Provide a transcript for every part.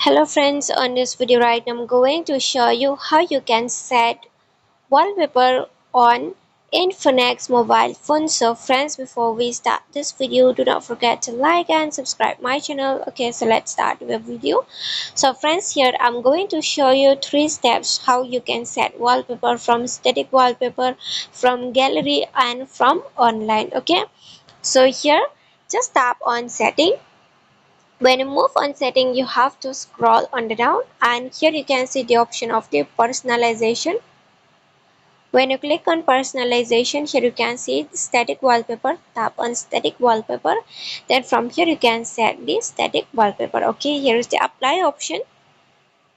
Hello friends, on this video right now I'm going to show you how you can set wallpaper on Infinix mobile phone. So friends, before we start this video, do not forget to like and subscribe my channel. Okay, so let's start the video. So friends, here I'm going to show you 3 steps how you can set wallpaper from static wallpaper, from gallery and from online. Okay, so here just tap on setting. When you move on setting, you have to scroll on the down, and here you can see the option of the personalization. When you click on personalization, here you can see static wallpaper. Tap on static wallpaper. Then from here you can set the static wallpaper. Okay, here is the apply option.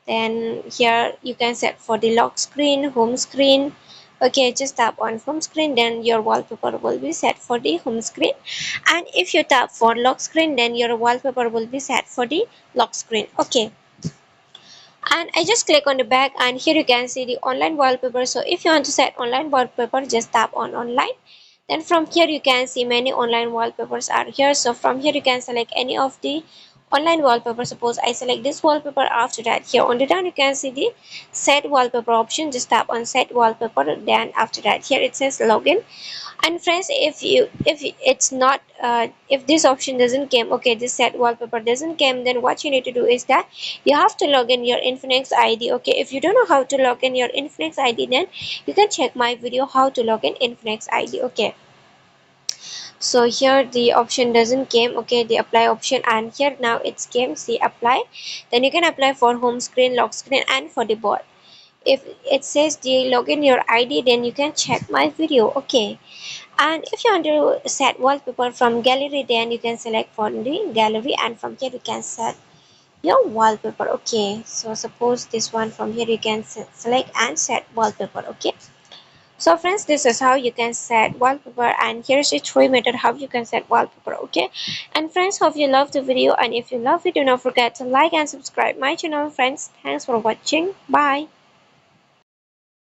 Then here you can set for the lock screen, home screen. Okay, just tap on home screen, then your wallpaper will be set for the home screen. And if you tap for lock screen, then your wallpaper will be set for the lock screen. Okay, and I just click on the back, and here you can see the online wallpaper. So if you want to set online wallpaper, just tap on online. Then from here you can see many online wallpapers are here. So from here you can select any of the online wallpaper. Suppose I select this wallpaper. After that, here on the down you can see the set wallpaper option. Just tap on set wallpaper. Then after that, here it says login. And friends, if it's not if this option doesn't came, okay, this set wallpaper doesn't came, then what you need to do is that you have to log in your Infinix ID. Okay, if you don't know how to log in your Infinix ID, then you can check my video how to log in Infinix ID. Okay, so here the option doesn't came. Okay, the apply option, and here now it's came. See apply. Then you can apply for home screen, lock screen, and for the board. If it says the login your ID, then you can check my video. Okay, and if you want to set wallpaper from gallery, then you can select from the gallery, and from here you can set your wallpaper. Okay, so suppose this one, from here you can select and set wallpaper. Okay, so friends, this is how you can set wallpaper, and here's a 3 method how you can set wallpaper. Okay, and friends, hope you love the video, and if you love it, do not forget to like and subscribe my channel. Friends, thanks for watching. Bye.